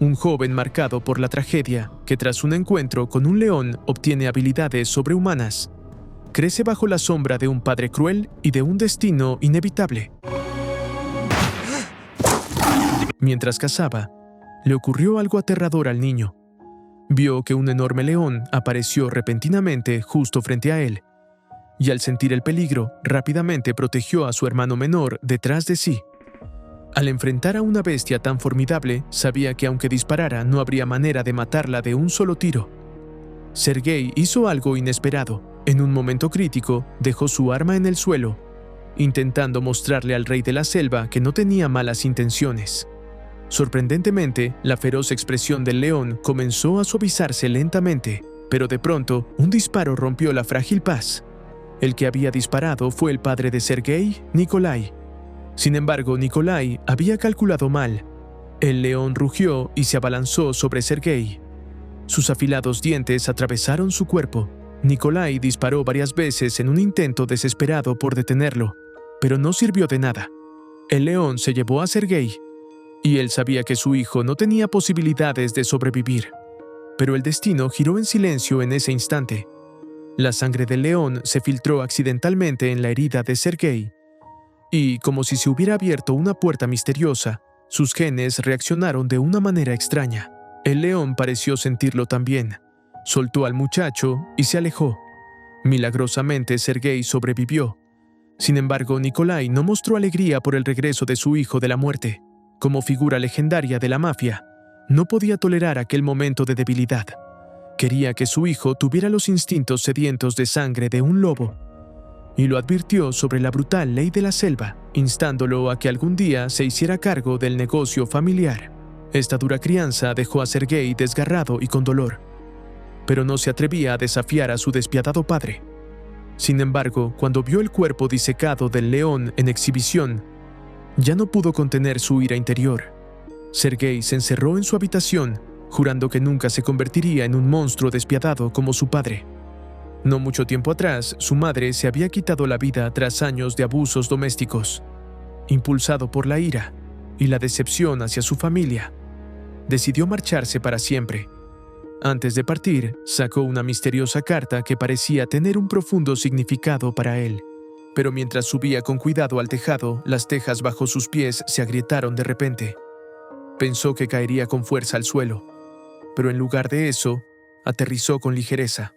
un joven marcado por la tragedia que tras un encuentro con un león obtiene habilidades sobrehumanas. Crece bajo la sombra de un padre cruel y de un destino inevitable. Mientras cazaba, le ocurrió algo aterrador al niño. Vio que un enorme león apareció repentinamente justo frente a él, y al sentir el peligro, rápidamente protegió a su hermano menor detrás de sí. Al enfrentar a una bestia tan formidable, sabía que aunque disparara no habría manera de matarla de un solo tiro. Sergei hizo algo inesperado. En un momento crítico, dejó su arma en el suelo, intentando mostrarle al rey de la selva que no tenía malas intenciones. Sorprendentemente, la feroz expresión del león comenzó a suavizarse lentamente, pero de pronto, un disparo rompió la frágil paz. El que había disparado fue el padre de Sergei, Nikolai. Sin embargo, Nikolai había calculado mal. El león rugió y se abalanzó sobre Sergei. Sus afilados dientes atravesaron su cuerpo. Nikolai disparó varias veces en un intento desesperado por detenerlo, pero no sirvió de nada. El león se llevó a Sergei, y él sabía que su hijo no tenía posibilidades de sobrevivir. Pero el destino giró en silencio en ese instante. La sangre del león se filtró accidentalmente en la herida de Sergei, y, como si se hubiera abierto una puerta misteriosa, sus genes reaccionaron de una manera extraña. El león pareció sentirlo también. Soltó al muchacho y se alejó. Milagrosamente, Sergei sobrevivió. Sin embargo, Nikolai no mostró alegría por el regreso de su hijo de la muerte. Como figura legendaria de la mafia, no podía tolerar aquel momento de debilidad. Quería que su hijo tuviera los instintos sedientos de sangre de un lobo, y lo advirtió sobre la brutal ley de la selva, instándolo a que algún día se hiciera cargo del negocio familiar. Esta dura crianza dejó a Sergei desgarrado y con dolor, pero no se atrevía a desafiar a su despiadado padre. Sin embargo, cuando vio el cuerpo disecado del león en exhibición, ya no pudo contener su ira interior. Sergei se encerró en su habitación, jurando que nunca se convertiría en un monstruo despiadado como su padre. No mucho tiempo atrás, su madre se había quitado la vida tras años de abusos domésticos. Impulsado por la ira y la decepción hacia su familia, decidió marcharse para siempre. Antes de partir, sacó una misteriosa carta que parecía tener un profundo significado para él. Pero mientras subía con cuidado al tejado, las tejas bajo sus pies se agrietaron de repente. Pensó que caería con fuerza al suelo, pero en lugar de eso, aterrizó con ligereza.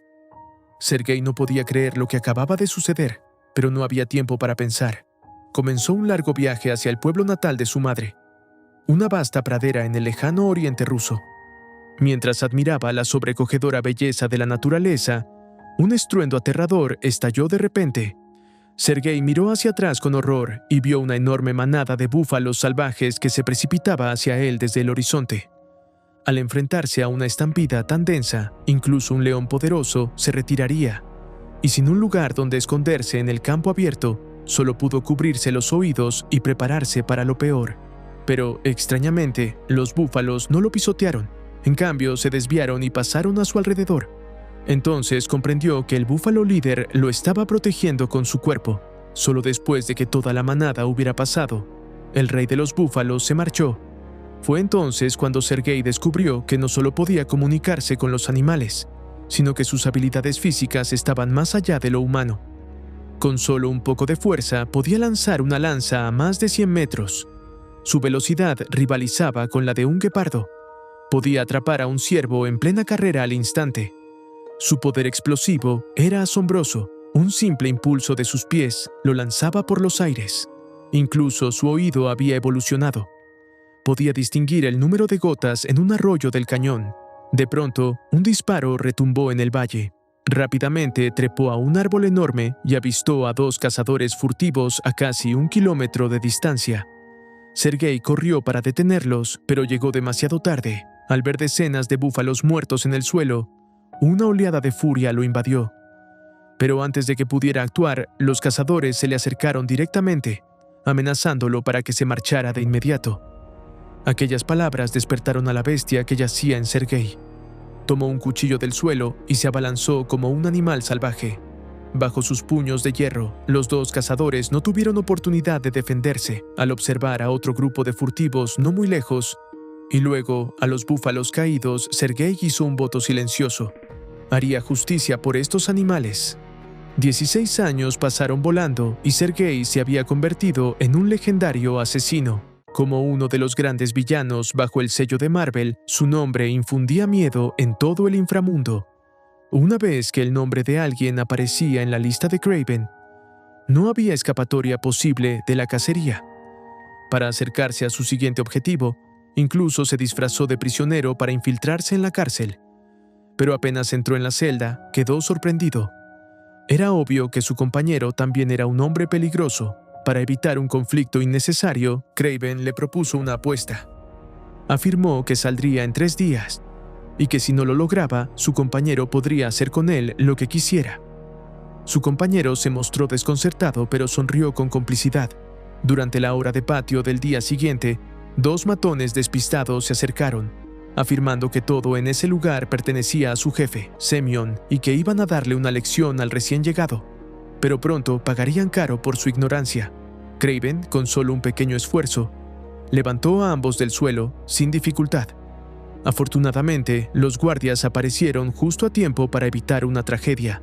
Sergei no podía creer lo que acababa de suceder, pero no había tiempo para pensar. Comenzó un largo viaje hacia el pueblo natal de su madre, una vasta pradera en el lejano oriente ruso. Mientras admiraba la sobrecogedora belleza de la naturaleza, un estruendo aterrador estalló de repente. Sergei miró hacia atrás con horror y vio una enorme manada de búfalos salvajes que se precipitaba hacia él desde el horizonte. Al enfrentarse a una estampida tan densa, incluso un león poderoso se retiraría, y sin un lugar donde esconderse en el campo abierto, solo pudo cubrirse los oídos y prepararse para lo peor. Pero, extrañamente, los búfalos no lo pisotearon. En cambio, se desviaron y pasaron a su alrededor. Entonces comprendió que el búfalo líder lo estaba protegiendo con su cuerpo. Solo después de que toda la manada hubiera pasado, el rey de los búfalos se marchó. Fue entonces cuando Sergei descubrió que no solo podía comunicarse con los animales, sino que sus habilidades físicas estaban más allá de lo humano. Con solo un poco de fuerza podía lanzar una lanza a más de 100 metros. Su velocidad rivalizaba con la de un guepardo. Podía atrapar a un ciervo en plena carrera al instante. Su poder explosivo era asombroso. Un simple impulso de sus pies lo lanzaba por los aires. Incluso su oído había evolucionado. Podía distinguir el número de gotas en un arroyo del cañón. De pronto, un disparo retumbó en el valle. Rápidamente trepó a un árbol enorme y avistó a 2 cazadores furtivos a casi 1 kilómetro de distancia. Sergei corrió para detenerlos, pero llegó demasiado tarde. Al ver decenas de búfalos muertos en el suelo, una oleada de furia lo invadió. Pero antes de que pudiera actuar, los cazadores se le acercaron directamente, amenazándolo para que se marchara de inmediato. Aquellas palabras despertaron a la bestia que yacía en Sergei. Tomó un cuchillo del suelo y se abalanzó como un animal salvaje. Bajo sus puños de hierro, los 2 cazadores no tuvieron oportunidad de defenderse. Al observar a otro grupo de furtivos no muy lejos, Y luego, a los búfalos caídos, Sergei hizo un voto silencioso. Haría justicia por estos animales. 16 años pasaron volando y Sergei se había convertido en un legendario asesino. Como uno de los grandes villanos bajo el sello de Marvel, su nombre infundía miedo en todo el inframundo. Una vez que el nombre de alguien aparecía en la lista de Kraven, no había escapatoria posible de la cacería. Para acercarse a su siguiente objetivo, incluso se disfrazó de prisionero para infiltrarse en la cárcel. Pero apenas entró en la celda, quedó sorprendido. Era obvio que su compañero también era un hombre peligroso. Para evitar un conflicto innecesario, Kraven le propuso una apuesta. Afirmó que saldría en 3 días, y que si no lo lograba, su compañero podría hacer con él lo que quisiera. Su compañero se mostró desconcertado, pero sonrió con complicidad. Durante la hora de patio del día siguiente, 2 matones despistados se acercaron, afirmando que todo en ese lugar pertenecía a su jefe, Semyon, y que iban a darle una lección al recién llegado. Pero pronto pagarían caro por su ignorancia. Kraven, con solo un pequeño esfuerzo, levantó a ambos del suelo sin dificultad. Afortunadamente, los guardias aparecieron justo a tiempo para evitar una tragedia.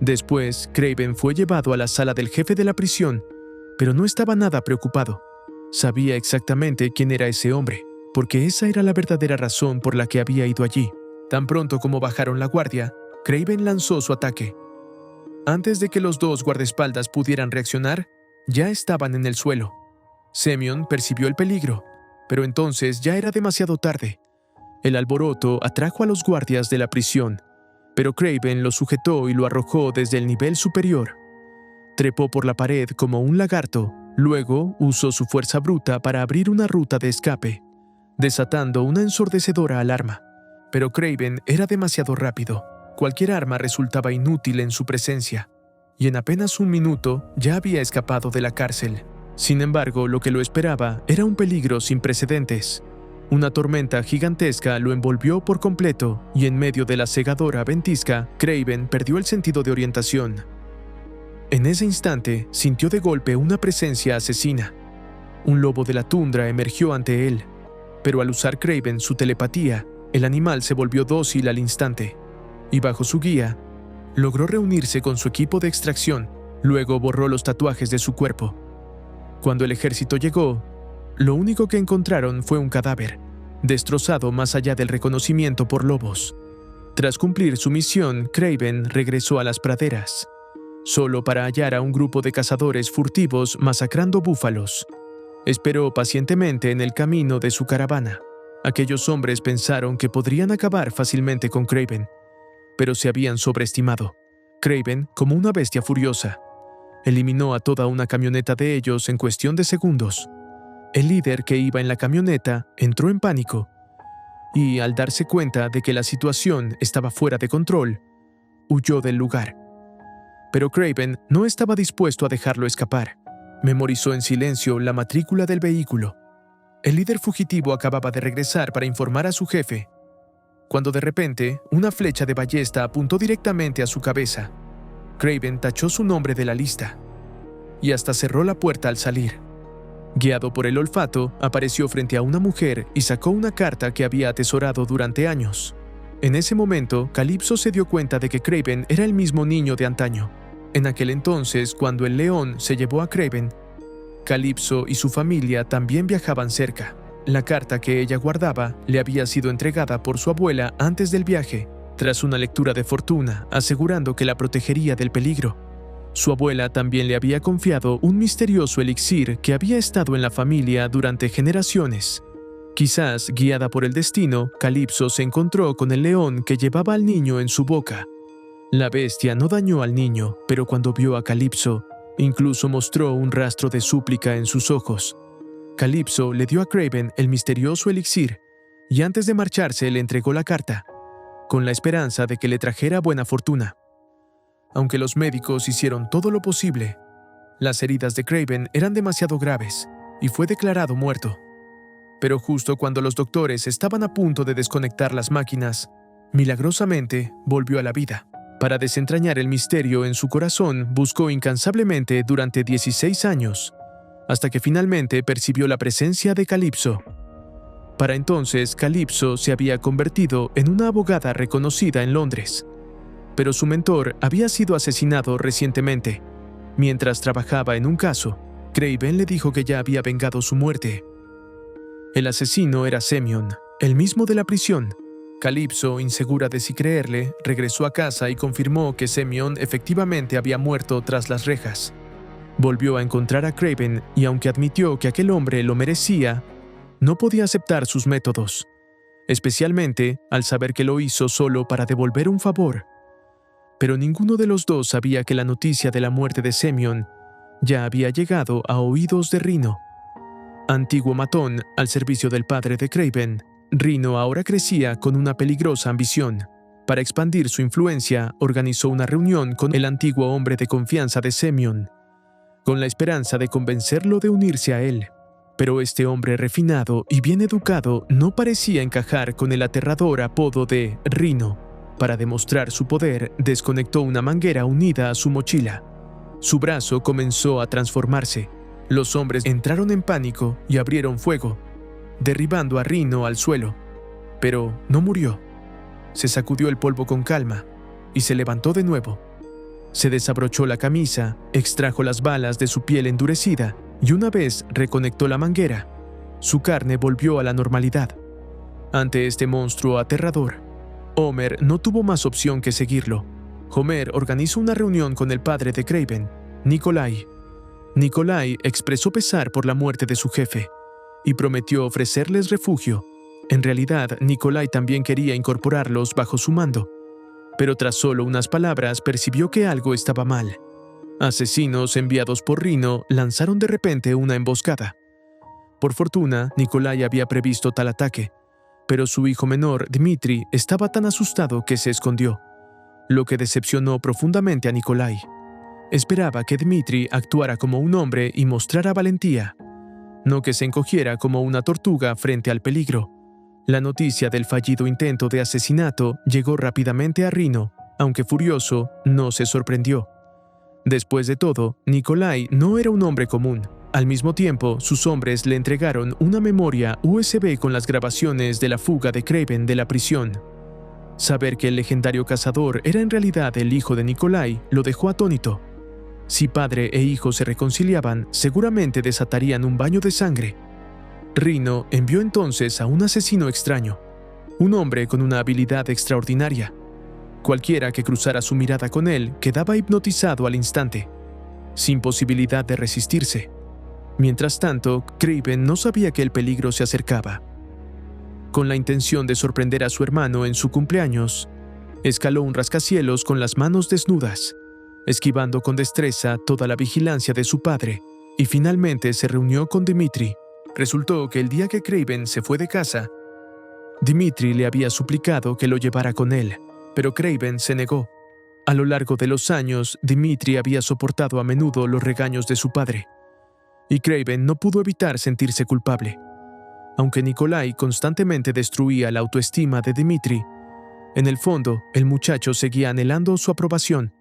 Después, Kraven fue llevado a la sala del jefe de la prisión, pero no estaba nada preocupado. Sabía exactamente quién era ese hombre, porque esa era la verdadera razón por la que había ido allí. Tan pronto como bajaron la guardia, Kraven lanzó su ataque. Antes de que los 2 guardaespaldas pudieran reaccionar, ya estaban en el suelo. Semyon percibió el peligro, pero entonces ya era demasiado tarde. El alboroto atrajo a los guardias de la prisión, pero Kraven lo sujetó y lo arrojó desde el nivel superior. Trepó por la pared como un lagarto, luego usó su fuerza bruta para abrir una ruta de escape, desatando una ensordecedora alarma. Pero Kraven era demasiado rápido. Cualquier arma resultaba inútil en su presencia, y en apenas 1 minuto ya había escapado de la cárcel. Sin embargo, lo que lo esperaba era un peligro sin precedentes. Una tormenta gigantesca lo envolvió por completo, y en medio de la cegadora ventisca, Kraven perdió el sentido de orientación. En ese instante, sintió de golpe una presencia asesina. Un lobo de la tundra emergió ante él, pero al usar Kraven su telepatía, el animal se volvió dócil al instante, y bajo su guía, logró reunirse con su equipo de extracción. Luego borró los tatuajes de su cuerpo. Cuando el ejército llegó, lo único que encontraron fue un cadáver, destrozado más allá del reconocimiento por lobos. Tras cumplir su misión, Kraven regresó a las praderas, solo para hallar a un grupo de cazadores furtivos masacrando búfalos. Esperó pacientemente en el camino de su caravana. Aquellos hombres pensaron que podrían acabar fácilmente con Kraven, pero se habían sobreestimado. Kraven, como una bestia furiosa, eliminó a toda una camioneta de ellos en cuestión de segundos. El líder que iba en la camioneta entró en pánico y, al darse cuenta de que la situación estaba fuera de control, huyó del lugar. Pero Kraven no estaba dispuesto a dejarlo escapar. Memorizó en silencio la matrícula del vehículo. El líder fugitivo acababa de regresar para informar a su jefe, cuando de repente una flecha de ballesta apuntó directamente a su cabeza. Kraven tachó su nombre de la lista y hasta cerró la puerta al salir. Guiado por el olfato, apareció frente a una mujer y sacó una carta que había atesorado durante años. En ese momento, Calypso se dio cuenta de que Kraven era el mismo niño de antaño. En aquel entonces, cuando el león se llevó a Kraven, Calypso y su familia también viajaban cerca. La carta que ella guardaba le había sido entregada por su abuela antes del viaje, tras una lectura de fortuna, asegurando que la protegería del peligro. Su abuela también le había confiado un misterioso elixir que había estado en la familia durante generaciones. Quizás, guiada por el destino, Calypso se encontró con el león que llevaba al niño en su boca. La bestia no dañó al niño, pero cuando vio a Calypso, incluso mostró un rastro de súplica en sus ojos. Calypso le dio a Kraven el misterioso elixir, y antes de marcharse le entregó la carta, con la esperanza de que le trajera buena fortuna. Aunque los médicos hicieron todo lo posible, las heridas de Kraven eran demasiado graves y fue declarado muerto. Pero justo cuando los doctores estaban a punto de desconectar las máquinas, milagrosamente volvió a la vida. Para desentrañar el misterio en su corazón, buscó incansablemente durante 16 años, hasta que finalmente percibió la presencia de Calypso. Para entonces, Calypso se había convertido en una abogada reconocida en Londres. Pero su mentor había sido asesinado recientemente. Mientras trabajaba en un caso, Craven le dijo que ya había vengado su muerte. El asesino era Semyon, el mismo de la prisión. Calypso, insegura de si creerle, regresó a casa y confirmó que Semyon efectivamente había muerto tras las rejas. Volvió a encontrar a Craven y aunque admitió que aquel hombre lo merecía, no podía aceptar sus métodos, especialmente al saber que lo hizo solo para devolver un favor. Pero ninguno de los dos sabía que la noticia de la muerte de Semyon ya había llegado a oídos de Rhino. Antiguo matón al servicio del padre de Craven, Rhino ahora crecía con una peligrosa ambición. Para expandir su influencia, organizó una reunión con el antiguo hombre de confianza de Semyon, con la esperanza de convencerlo de unirse a él. Pero este hombre refinado y bien educado no parecía encajar con el aterrador apodo de Rhino. Para demostrar su poder, desconectó una manguera unida a su mochila. Su brazo comenzó a transformarse. Los hombres entraron en pánico y abrieron fuego, derribando a Rhino al suelo. Pero no murió. Se sacudió el polvo con calma y se levantó de nuevo. Se desabrochó la camisa, extrajo las balas de su piel endurecida y una vez reconectó la manguera, su carne volvió a la normalidad. Ante este monstruo aterrador, Homer no tuvo más opción que seguirlo. Homer organizó una reunión con el padre de Craven, Nikolai. Nikolai expresó pesar por la muerte de su jefe y prometió ofrecerles refugio. En realidad, Nikolai también quería incorporarlos bajo su mando, pero tras solo unas palabras percibió que algo estaba mal. Asesinos enviados por Rhino lanzaron de repente una emboscada. Por fortuna, Nikolai había previsto tal ataque, pero su hijo menor, Dmitri, estaba tan asustado que se escondió, lo que decepcionó profundamente a Nikolai. Esperaba que Dmitri actuara como un hombre y mostrara valentía, no que se encogiera como una tortuga frente al peligro. La noticia del fallido intento de asesinato llegó rápidamente a Rhino, aunque furioso, no se sorprendió. Después de todo, Nikolai no era un hombre común. Al mismo tiempo, sus hombres le entregaron una memoria USB con las grabaciones de la fuga de Craven de la prisión. Saber que el legendario cazador era en realidad el hijo de Nikolai lo dejó atónito. Si padre e hijo se reconciliaban, seguramente desatarían un baño de sangre. Rhino envió entonces a un asesino extraño, un hombre con una habilidad extraordinaria. Cualquiera que cruzara su mirada con él quedaba hipnotizado al instante, sin posibilidad de resistirse. Mientras tanto, Craven no sabía que el peligro se acercaba. Con la intención de sorprender a su hermano en su cumpleaños, escaló un rascacielos con las manos desnudas, esquivando con destreza toda la vigilancia de su padre, y finalmente se reunió con Dmitri. Resultó que el día que Craven se fue de casa, Dmitri le había suplicado que lo llevara con él, pero Craven se negó. A lo largo de los años, Dmitri había soportado a menudo los regaños de su padre, y Craven no pudo evitar sentirse culpable. Aunque Nikolai constantemente destruía la autoestima de Dmitri, en el fondo, el muchacho seguía anhelando su aprobación.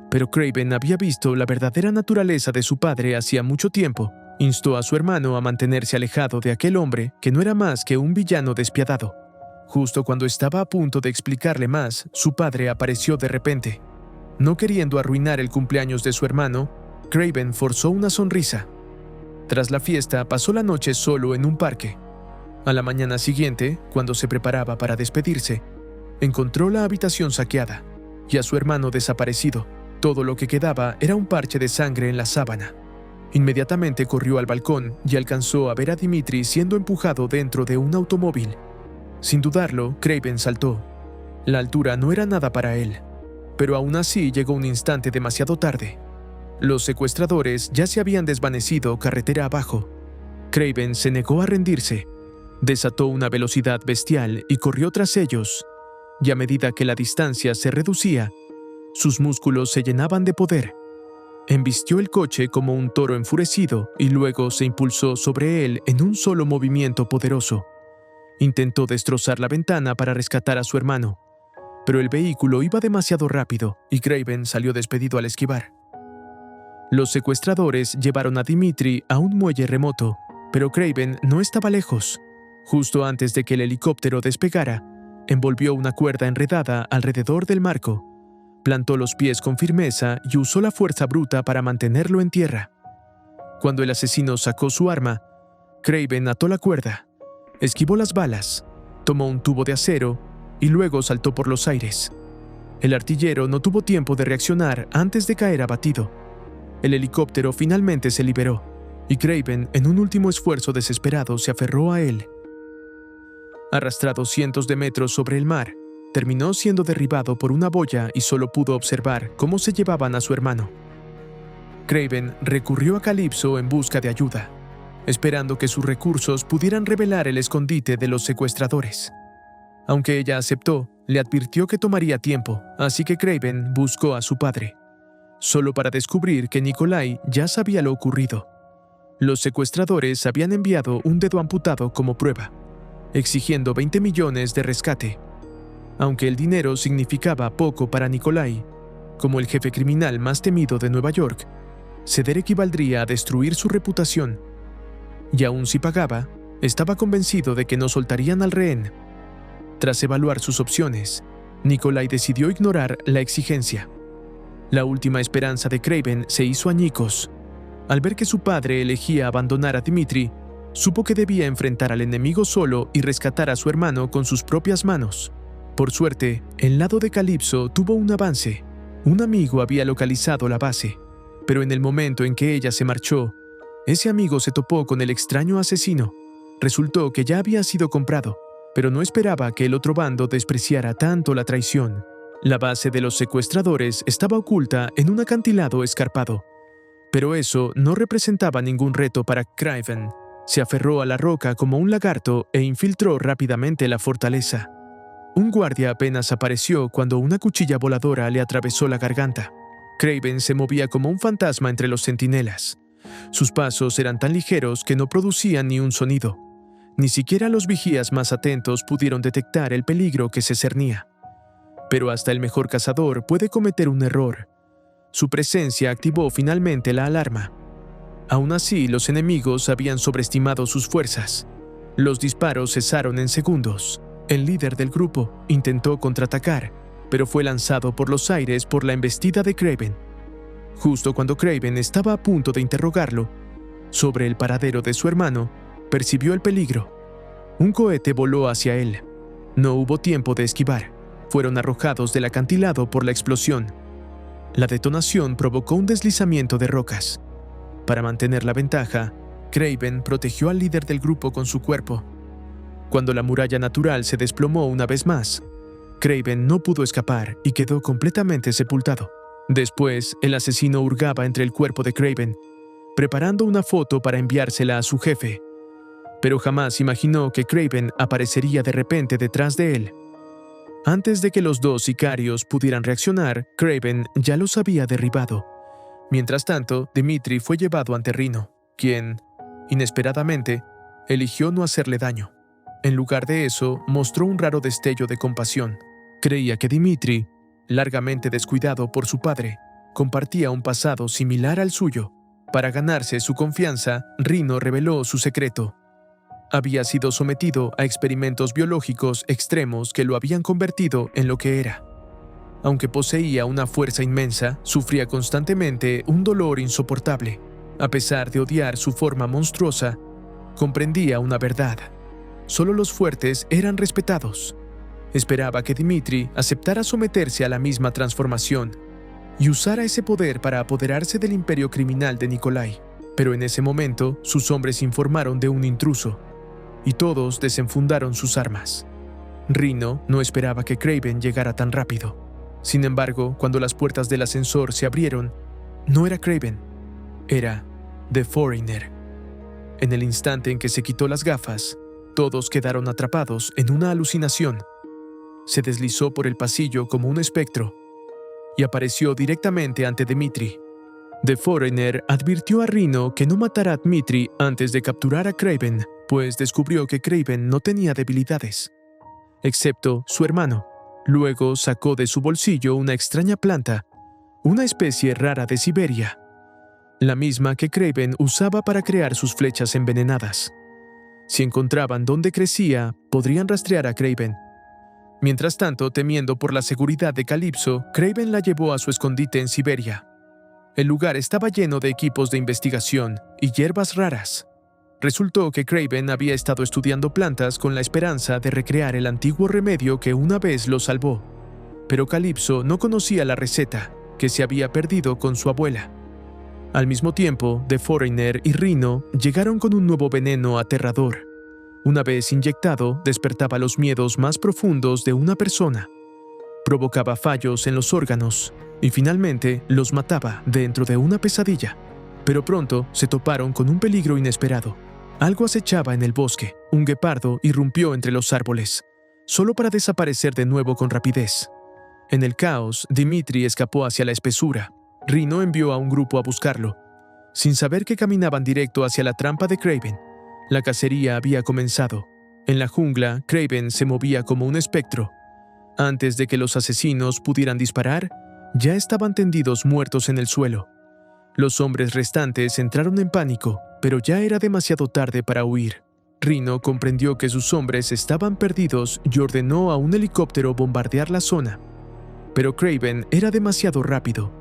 Pero Craven había visto la verdadera naturaleza de su padre hacía mucho tiempo. Instó a su hermano a mantenerse alejado de aquel hombre que no era más que un villano despiadado. Justo cuando estaba a punto de explicarle más, su padre apareció de repente. No queriendo arruinar el cumpleaños de su hermano, Craven forzó una sonrisa. Tras la fiesta, pasó la noche solo en un parque. A la mañana siguiente, cuando se preparaba para despedirse, encontró la habitación saqueada y a su hermano desaparecido. Todo lo que quedaba era un parche de sangre en la sábana. Inmediatamente corrió al balcón y alcanzó a ver a Dmitri siendo empujado dentro de un automóvil. Sin dudarlo, Craven saltó. La altura no era nada para él, pero aún así llegó un instante demasiado tarde. Los secuestradores ya se habían desvanecido carretera abajo. Craven se negó a rendirse. Desató una velocidad bestial y corrió tras ellos. Y a medida que la distancia se reducía, sus músculos se llenaban de poder. Embistió el coche como un toro enfurecido y luego se impulsó sobre él en un solo movimiento poderoso. Intentó destrozar la ventana para rescatar a su hermano, pero el vehículo iba demasiado rápido y Craven salió despedido al esquivar. Los secuestradores llevaron a Dmitri a un muelle remoto, pero Craven no estaba lejos. Justo antes de que el helicóptero despegara, envolvió una cuerda enredada alrededor del marco, plantó los pies con firmeza y usó la fuerza bruta para mantenerlo en tierra. Cuando el asesino sacó su arma, Craven ató la cuerda, esquivó las balas, tomó un tubo de acero y luego saltó por los aires. El artillero no tuvo tiempo de reaccionar antes de caer abatido. El helicóptero finalmente se liberó, y Craven, en un último esfuerzo desesperado, se aferró a él. Arrastrado cientos de metros sobre el mar, terminó siendo derribado por una boya y solo pudo observar cómo se llevaban a su hermano. Craven recurrió a Calypso en busca de ayuda, esperando que sus recursos pudieran revelar el escondite de los secuestradores. Aunque ella aceptó, le advirtió que tomaría tiempo, así que Craven buscó a su padre, solo para descubrir que Nikolai ya sabía lo ocurrido. Los secuestradores habían enviado un dedo amputado como prueba, exigiendo 20 millones de rescate. Aunque el dinero significaba poco para Nikolai, como el jefe criminal más temido de Nueva York, ceder equivaldría a destruir su reputación. Y aun si pagaba, estaba convencido de que no soltarían al rehén. Tras evaluar sus opciones, Nikolai decidió ignorar la exigencia. La última esperanza de Craven se hizo añicos. Al ver que su padre elegía abandonar a Dmitri, supo que debía enfrentar al enemigo solo y rescatar a su hermano con sus propias manos. Por suerte, el lado de Calypso tuvo un avance. Un amigo había localizado la base, pero en el momento en que ella se marchó, ese amigo se topó con el extraño asesino. Resultó que ya había sido comprado, pero no esperaba que el otro bando despreciara tanto la traición. La base de los secuestradores estaba oculta en un acantilado escarpado, pero eso no representaba ningún reto para Craven. Se aferró a la roca como un lagarto e infiltró rápidamente la fortaleza. Un guardia apenas apareció cuando una cuchilla voladora le atravesó la garganta. Craven se movía como un fantasma entre los centinelas. Sus pasos eran tan ligeros que no producían ni un sonido. Ni siquiera los vigías más atentos pudieron detectar el peligro que se cernía. Pero hasta el mejor cazador puede cometer un error. Su presencia activó finalmente la alarma. Aún así, los enemigos habían sobreestimado sus fuerzas. Los disparos cesaron en segundos. El líder del grupo intentó contraatacar, pero fue lanzado por los aires por la embestida de Craven. Justo cuando Craven estaba a punto de interrogarlo sobre el paradero de su hermano, percibió el peligro. Un cohete voló hacia él. No hubo tiempo de esquivar. Fueron arrojados del acantilado por la explosión. La detonación provocó un deslizamiento de rocas. Para mantener la ventaja, Craven protegió al líder del grupo con su cuerpo. Cuando la muralla natural se desplomó una vez más, Craven no pudo escapar y quedó completamente sepultado. Después, el asesino hurgaba entre el cuerpo de Craven, preparando una foto para enviársela a su jefe. Pero jamás imaginó que Craven aparecería de repente detrás de él. Antes de que los dos sicarios pudieran reaccionar, Craven ya los había derribado. Mientras tanto, Dmitri fue llevado ante Rino, quien, inesperadamente, eligió no hacerle daño. En lugar de eso, mostró un raro destello de compasión. Creía que Dmitri, largamente descuidado por su padre, compartía un pasado similar al suyo. Para ganarse su confianza, Rino reveló su secreto. Había sido sometido a experimentos biológicos extremos que lo habían convertido en lo que era. Aunque poseía una fuerza inmensa, sufría constantemente un dolor insoportable. A pesar de odiar su forma monstruosa, comprendía una verdad. Solo los fuertes eran respetados. Esperaba que Dmitri aceptara someterse a la misma transformación y usara ese poder para apoderarse del imperio criminal de Nikolai. Pero en ese momento, sus hombres informaron de un intruso, y todos desenfundaron sus armas. Rino no esperaba que Craven llegara tan rápido. Sin embargo, cuando las puertas del ascensor se abrieron, no era Craven, era The Foreigner. En el instante en que se quitó las gafas, todos quedaron atrapados en una alucinación. Se deslizó por el pasillo como un espectro y apareció directamente ante Dmitri. The Foreigner advirtió a Rino que no matara a Dmitri antes de capturar a Craven, pues descubrió que Craven no tenía debilidades, excepto su hermano. Luego sacó de su bolsillo una extraña planta, una especie rara de Siberia, la misma que Craven usaba para crear sus flechas envenenadas. Si encontraban dónde crecía, podrían rastrear a Kraven. Mientras tanto, temiendo por la seguridad de Calypso, Kraven la llevó a su escondite en Siberia. El lugar estaba lleno de equipos de investigación y hierbas raras. Resultó que Kraven había estado estudiando plantas con la esperanza de recrear el antiguo remedio que una vez lo salvó. Pero Calypso no conocía la receta, que se había perdido con su abuela. Al mismo tiempo, The Foreigner y Rhino llegaron con un nuevo veneno aterrador. Una vez inyectado, despertaba los miedos más profundos de una persona. Provocaba fallos en los órganos y finalmente los mataba dentro de una pesadilla. Pero pronto se toparon con un peligro inesperado. Algo acechaba en el bosque. Un guepardo irrumpió entre los árboles, solo para desaparecer de nuevo con rapidez. En el caos, Dimitri escapó hacia la espesura. Rhino envió a un grupo a buscarlo, sin saber que caminaban directo hacia la trampa de Kraven. La cacería había comenzado. En la jungla, Kraven se movía como un espectro. Antes de que los asesinos pudieran disparar, ya estaban tendidos muertos en el suelo. Los hombres restantes entraron en pánico, pero ya era demasiado tarde para huir. Rhino comprendió que sus hombres estaban perdidos y ordenó a un helicóptero bombardear la zona. Pero Kraven era demasiado rápido.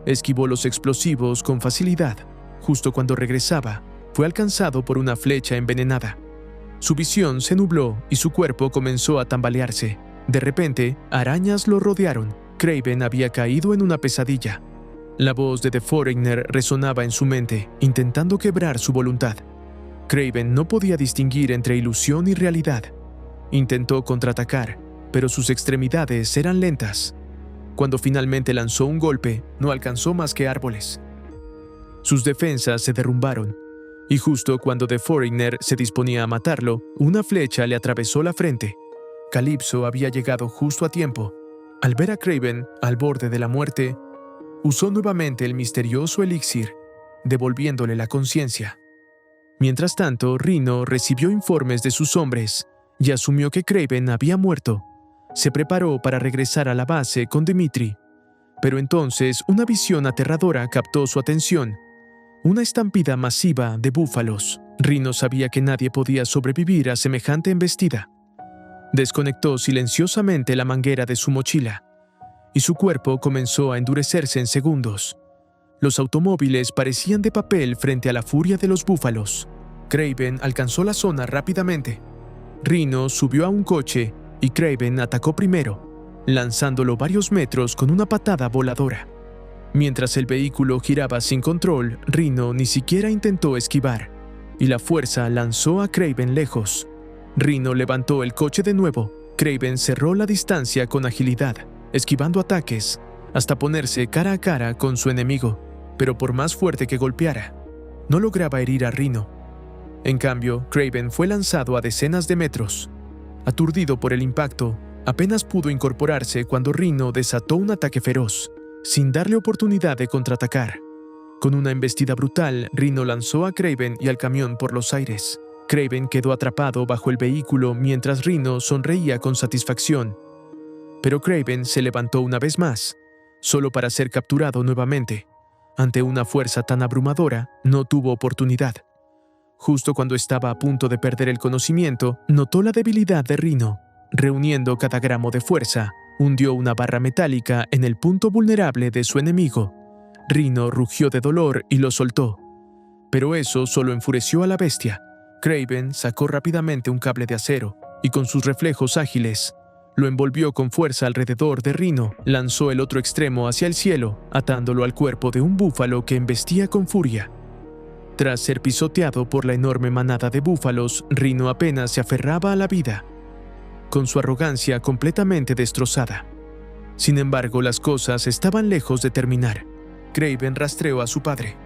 Esquivó los explosivos con facilidad. Justo cuando regresaba, fue alcanzado por una flecha envenenada. Su visión se nubló y su cuerpo comenzó a tambalearse. De repente, arañas lo rodearon. Kraven había caído en una pesadilla. La voz de The Foreigner resonaba en su mente, intentando quebrar su voluntad. Kraven no podía distinguir entre ilusión y realidad. Intentó contraatacar, pero sus extremidades eran lentas. Cuando finalmente lanzó un golpe, no alcanzó más que árboles. Sus defensas se derrumbaron, y justo cuando The Foreigner se disponía a matarlo, una flecha le atravesó la frente. Calypso había llegado justo a tiempo. Al ver a Kraven al borde de la muerte, usó nuevamente el misterioso elixir, devolviéndole la conciencia. Mientras tanto, Rhino recibió informes de sus hombres y asumió que Kraven había muerto. Se preparó para regresar a la base con Dimitri. Pero entonces una visión aterradora captó su atención. Una estampida masiva de búfalos. Rhino sabía que nadie podía sobrevivir a semejante embestida. Desconectó silenciosamente la manguera de su mochila, y su cuerpo comenzó a endurecerse en segundos. Los automóviles parecían de papel frente a la furia de los búfalos. Kraven alcanzó la zona rápidamente. Rhino subió a un coche y Kraven atacó primero, lanzándolo varios metros con una patada voladora. Mientras el vehículo giraba sin control, Rhino ni siquiera intentó esquivar, y la fuerza lanzó a Kraven lejos. Rhino levantó el coche de nuevo. Kraven cerró la distancia con agilidad, esquivando ataques, hasta ponerse cara a cara con su enemigo. Pero por más fuerte que golpeara, no lograba herir a Rhino. En cambio, Kraven fue lanzado a decenas de metros. Aturdido por el impacto, apenas pudo incorporarse cuando Rhino desató un ataque feroz, sin darle oportunidad de contraatacar. Con una embestida brutal, Rhino lanzó a Kraven y al camión por los aires. Kraven quedó atrapado bajo el vehículo mientras Rhino sonreía con satisfacción. Pero Kraven se levantó una vez más, solo para ser capturado nuevamente. Ante una fuerza tan abrumadora, no tuvo oportunidad. Justo cuando estaba a punto de perder el conocimiento, notó la debilidad de Rhino. Reuniendo cada gramo de fuerza, hundió una barra metálica en el punto vulnerable de su enemigo. Rhino rugió de dolor y lo soltó. Pero eso solo enfureció a la bestia. Kraven sacó rápidamente un cable de acero y con sus reflejos ágiles, lo envolvió con fuerza alrededor de Rhino. Lanzó el otro extremo hacia el cielo, atándolo al cuerpo de un búfalo que embestía con furia. Tras ser pisoteado por la enorme manada de búfalos, Rhino apenas se aferraba a la vida, con su arrogancia completamente destrozada. Sin embargo, las cosas estaban lejos de terminar. Kraven rastreó a su padre,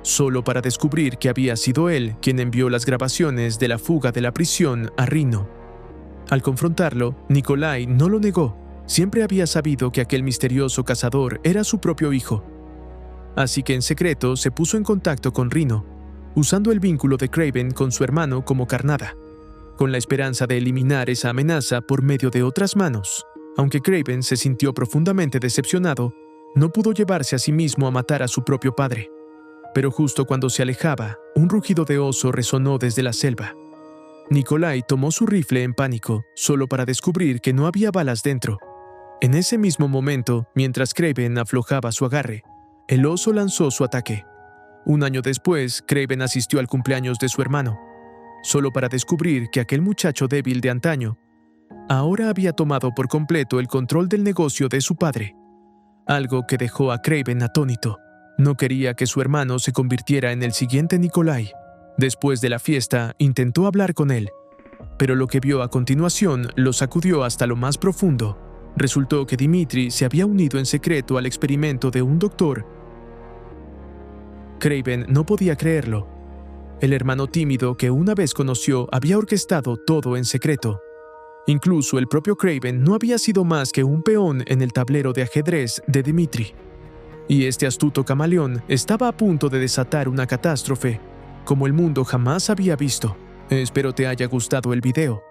solo para descubrir que había sido él quien envió las grabaciones de la fuga de la prisión a Rhino. Al confrontarlo, Nikolai no lo negó. Siempre había sabido que aquel misterioso cazador era su propio hijo. Así que en secreto se puso en contacto con Rhino, usando el vínculo de Kraven con su hermano como carnada, con la esperanza de eliminar esa amenaza por medio de otras manos. Aunque Kraven se sintió profundamente decepcionado, no pudo llevarse a sí mismo a matar a su propio padre. Pero justo cuando se alejaba, un rugido de oso resonó desde la selva. Nikolai tomó su rifle en pánico, solo para descubrir que no había balas dentro. En ese mismo momento, mientras Kraven aflojaba su agarre, el oso lanzó su ataque. Un año después, Kraven asistió al cumpleaños de su hermano, solo para descubrir que aquel muchacho débil de antaño ahora había tomado por completo el control del negocio de su padre, algo que dejó a Kraven atónito. No quería que su hermano se convirtiera en el siguiente Nikolai. Después de la fiesta, intentó hablar con él, pero lo que vio a continuación lo sacudió hasta lo más profundo. Resultó que Dimitri se había unido en secreto al experimento de un doctor. Kraven no podía creerlo. El hermano tímido que una vez conoció había orquestado todo en secreto. Incluso el propio Kraven no había sido más que un peón en el tablero de ajedrez de Dimitri. Y este astuto camaleón estaba a punto de desatar una catástrofe como el mundo jamás había visto. Espero te haya gustado el video.